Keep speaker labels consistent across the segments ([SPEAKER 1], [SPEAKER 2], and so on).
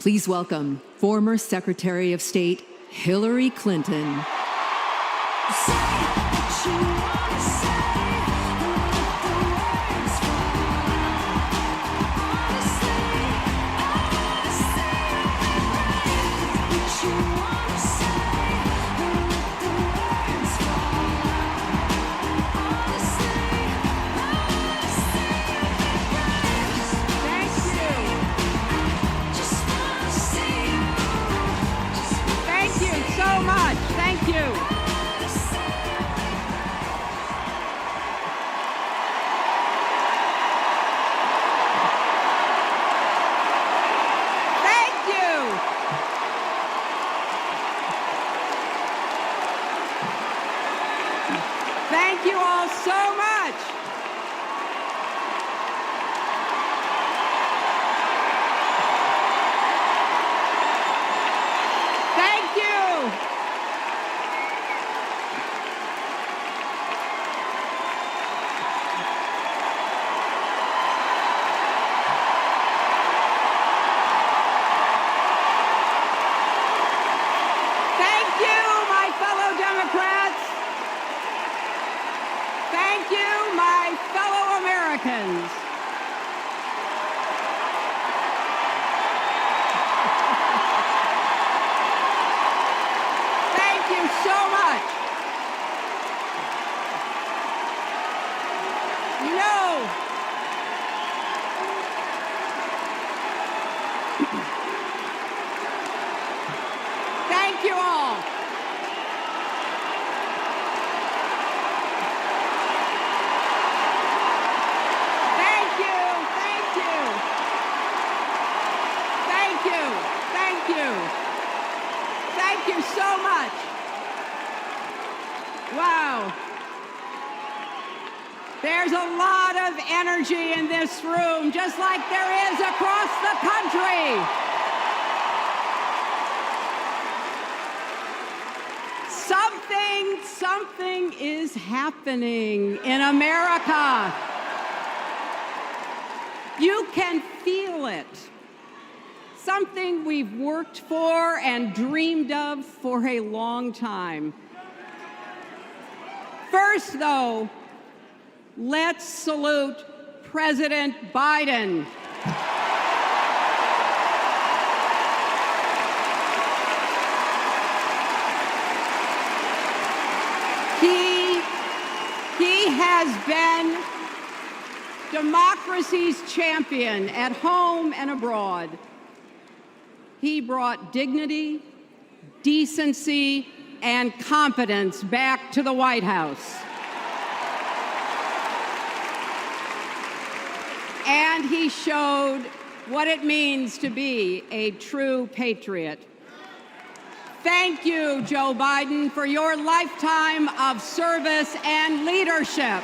[SPEAKER 1] Please welcome former Secretary of State Hillary Clinton.
[SPEAKER 2] Thank you all so much. Thank you. Thank you, my fellow Democrats. Thank you, my fellow Americans. Thank you so much. You know, thank you all. Thank you so much. Wow. There's a lot of energy in this room, just like there is across the country. Something is happening in America. You can feel it. Something we've worked for and dreamed of for a long time. First, though, let's salute President Biden. He has been democracy's champion at home and abroad. He brought dignity, decency, and competence back to the White House. And he showed what it means to be a true patriot. Thank you, Joe Biden, for your lifetime of service and leadership.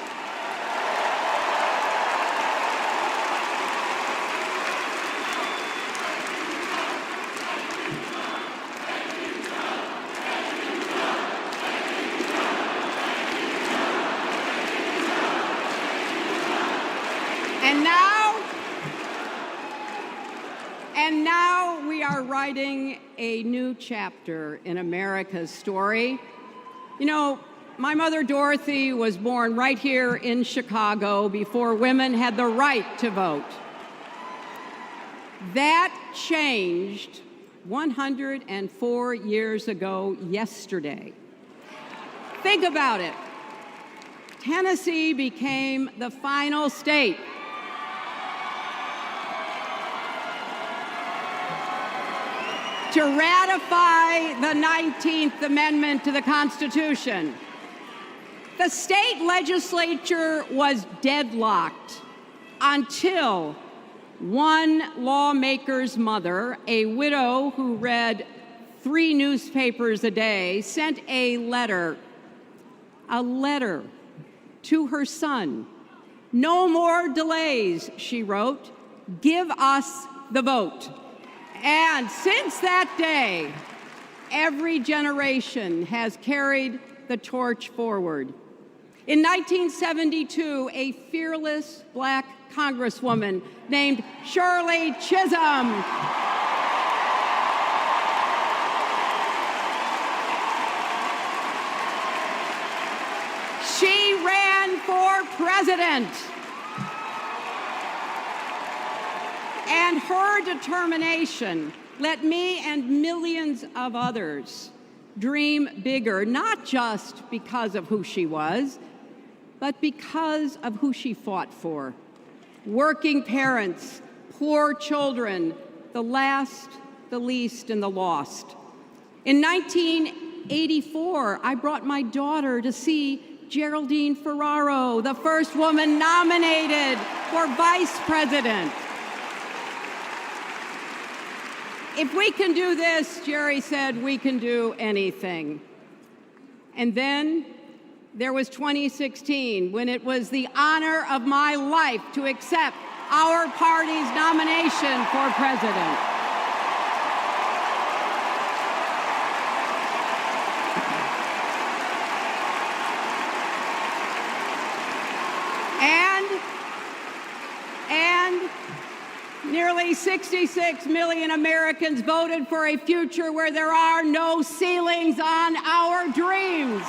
[SPEAKER 2] And now we are writing a new chapter in America's story. You know, my mother Dorothy was born right here in Chicago before women had the right to vote. That changed 104 years ago yesterday. Think about it. Tennessee became the final state to ratify the 19th Amendment to the Constitution. The state legislature was deadlocked until one lawmaker's mother, a widow who read 3 newspapers a day, sent a letter to her son. "No more delays," she wrote. "Give us the vote." And since that day, every generation has carried the torch forward. In 1972, a fearless Black Congresswoman named Shirley Chisholm president. And her determination let me and millions of others dream bigger, not just because of who she was, but because of who she fought for. Working parents, poor children, the last, the least, and the lost. In 1984, I brought my daughter to see Geraldine Ferraro, the first woman nominated for vice president. If we can do this, Jerry said, we can do anything. And then there was 2016, when it was the honor of my life to accept our party's nomination for president. And nearly 66 million Americans voted for a future where there are no ceilings on our dreams.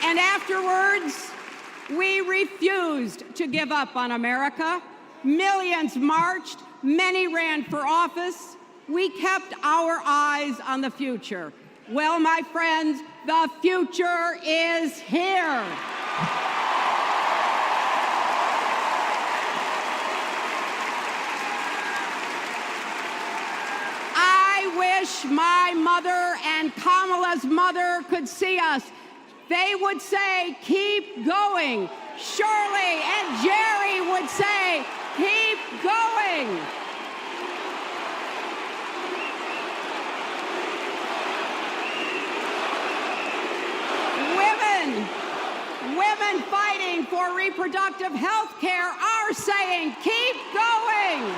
[SPEAKER 2] And afterwards, we refused to give up on America. Millions marched, many ran for office. We kept our eyes on the future. Well, my friends, the future is here. I wish my mother and Kamala's mother could see us. They would say, keep going. Shirley and Jerry would say, keep going. Women fighting for reproductive health care are saying, keep going.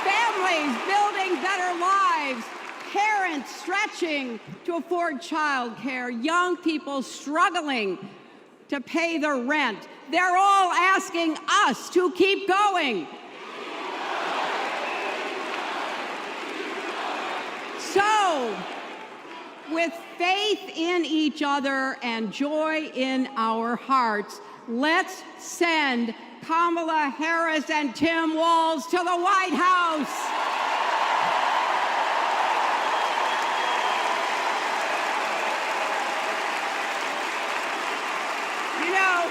[SPEAKER 2] Families building better lives, parents stretching to afford child care, young people struggling to pay their rent. They're all asking us to keep going. So, with faith in each other and joy in our hearts, let's send Kamala Harris and Tim Walz to the White House. You know,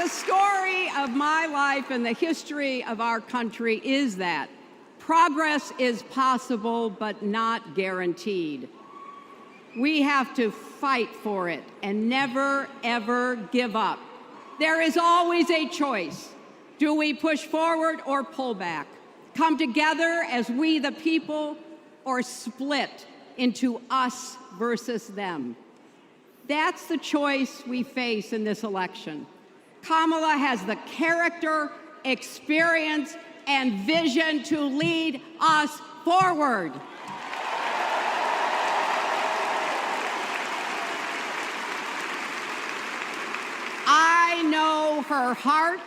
[SPEAKER 2] the story of my life and the history of our country is that progress is possible, but not guaranteed. We have to fight for it and never, ever give up. There is always a choice. Do we push forward or pull back? Come together as we the people, or split into us versus them? That's the choice we face in this election. Kamala has the character, experience, and vision to lead us forward. I know her heart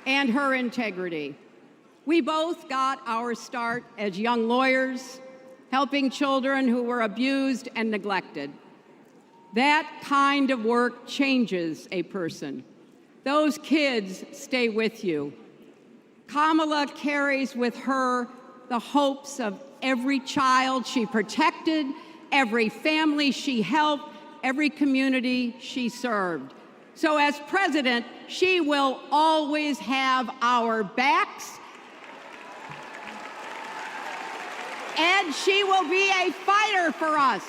[SPEAKER 2] and her integrity. We both got our start as young lawyers, helping children who were abused and neglected. That kind of work changes a person. Those kids stay with you. Kamala carries with her the hopes of every child she protected, every family she helped, every community she served. So as president, she will always have our backs, and she will be a fighter for us.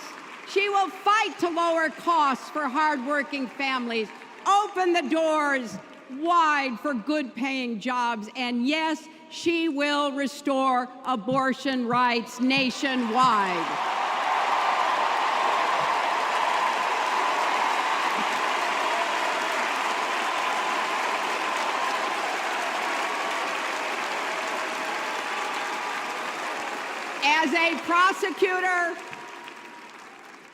[SPEAKER 2] She will fight to lower costs for hardworking families, open the doors wide for good-paying jobs, and yes, she will restore abortion rights nationwide. As a prosecutor,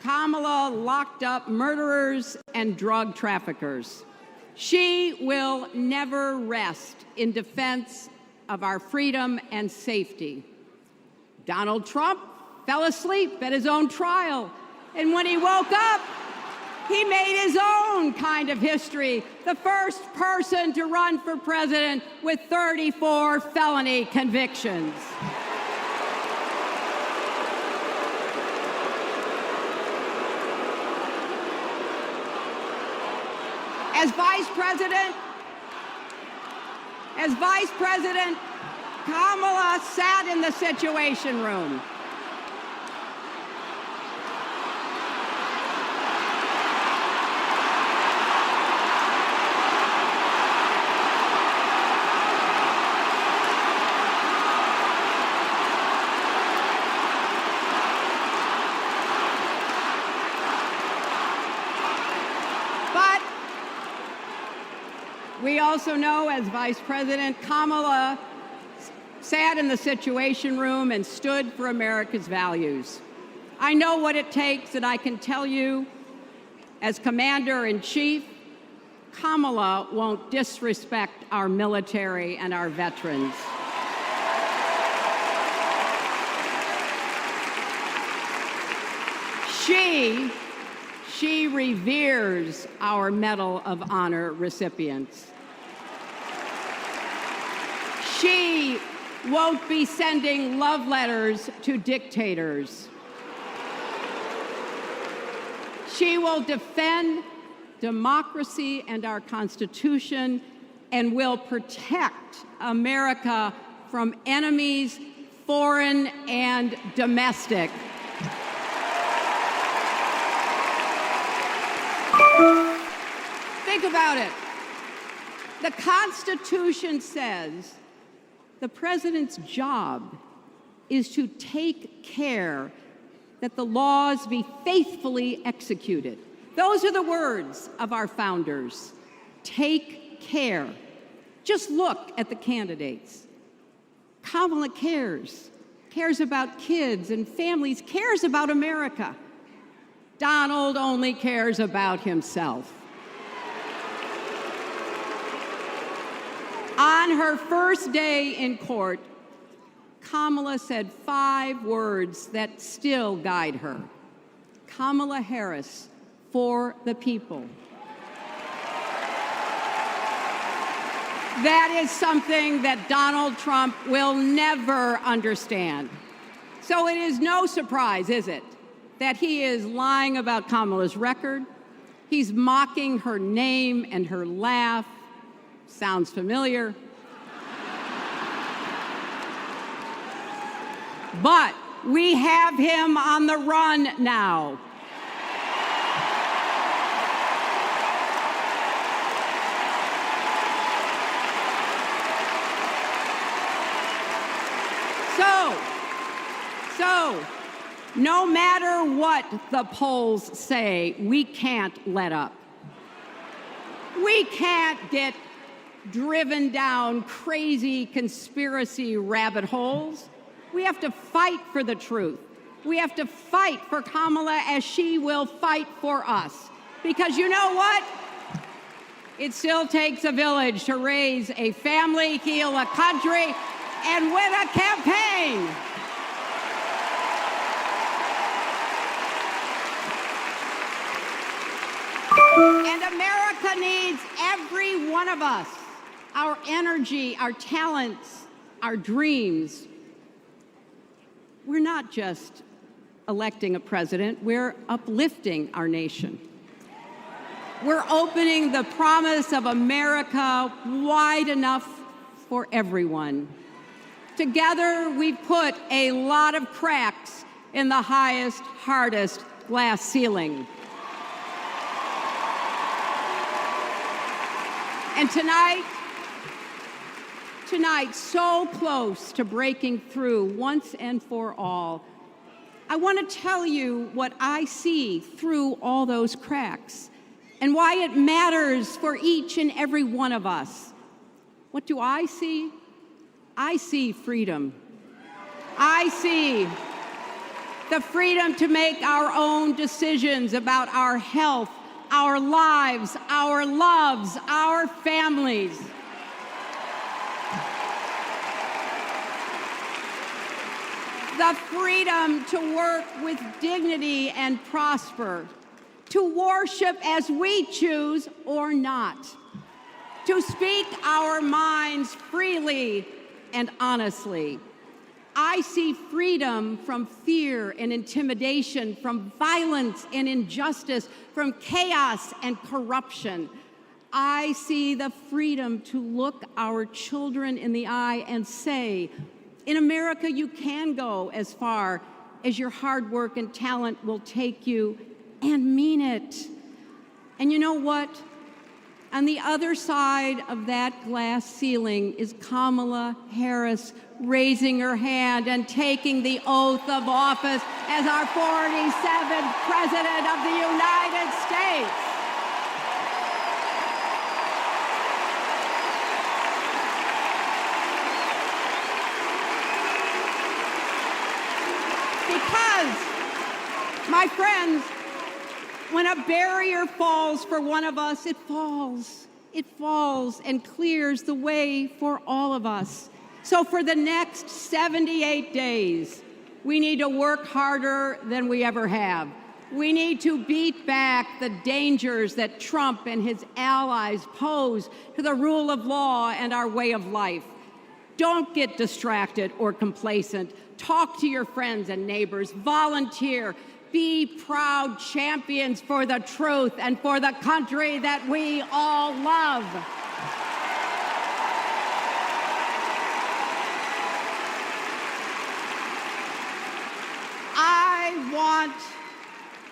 [SPEAKER 2] Kamala locked up murderers and drug traffickers. She will never rest in defense of our freedom and safety. Donald Trump fell asleep at his own trial, and when he woke up, he made his own kind of history, the first person to run for president with 34 felony convictions. As Vice President, Kamala sat in the Situation Room. But we also know, as Vice President, Kamala sat in the Situation Room and stood for America's values. I know what it takes, and I can tell you, as Commander-in-Chief, Kamala won't disrespect our military and our veterans. She reveres our Medal of Honor recipients. She won't be sending love letters to dictators. She will defend democracy and our Constitution and will protect America from enemies, foreign and domestic. Think about it. The Constitution says the president's job is to take care that the laws be faithfully executed. Those are the words of our founders. Take care. Just look at the candidates. Kamala cares about kids and families, cares about America. Donald only cares about himself. On her first day in court, Kamala said 5 words that still guide her. Kamala Harris, for the people. That is something that Donald Trump will never understand. So it is no surprise, is it, that he is lying about Kamala's record. He's mocking her name and her laugh. Sounds familiar. But we have him on the run now. So, no matter what the polls say, we can't let up. We can't get driven down crazy conspiracy rabbit holes. We have to fight for the truth. We have to fight for Kamala as she will fight for us. Because you know what? It still takes a village to raise a family, heal a country, and win a campaign. And America needs every one of us, our energy, our talents, our dreams. We're not just electing a president, we're uplifting our nation. We're opening the promise of America wide enough for everyone. Together, we've put a lot of cracks in the highest, hardest glass ceiling. And tonight, so close to breaking through once and for all, I want to tell you what I see through all those cracks and why it matters for each and every one of us. What do I see? I see freedom. I see the freedom to make our own decisions about our health, our lives, our loves, our families. the freedom to work with dignity and prosper, to worship as we choose or not, to speak our minds freely and honestly. I see freedom from fear and intimidation, from violence and injustice, from chaos and corruption. I see the freedom to look our children in the eye and say, in America, you can go as far as your hard work and talent will take you, and mean it. And you know what? On the other side of that glass ceiling is Kamala Harris raising her hand and taking the oath of office as our 47th President of the United States. Because, my friends, when a barrier falls for one of us, it falls. It falls and clears the way for all of us. So for the next 78 days, we need to work harder than we ever have. We need to beat back the dangers that Trump and his allies pose to the rule of law and our way of life. Don't get distracted or complacent. Talk to your friends and neighbors. Volunteer. Be proud champions for the truth and for the country that we all love.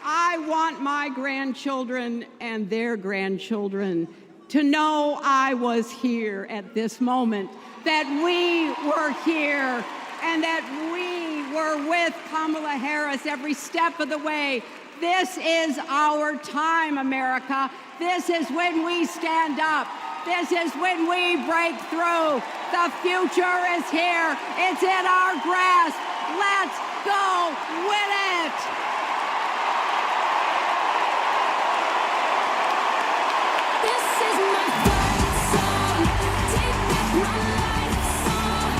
[SPEAKER 2] I want my grandchildren and their grandchildren to know I was here at this moment, that we were here, and that we were with Kamala Harris every step of the way. This is our time, America. This is when we stand up. This is when we break through. The future is here. It's in our grasp. Let's go win it.
[SPEAKER 3] This is my fight song. Take back my life song.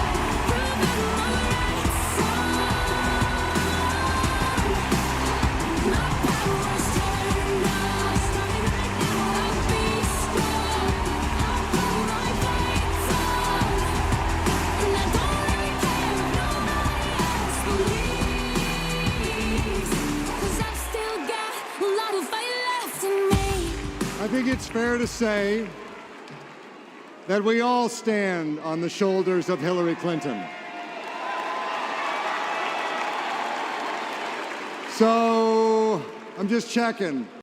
[SPEAKER 3] Prove it my right song. My power's turned on. Right now I'll be strong. I'll put my fight song. And I don't really care if nobody else believes. 'Cause I've still got a lot of fight left in me.
[SPEAKER 4] I think it's fair to say that we all stand on the shoulders of Hillary Clinton. So I'm just checking.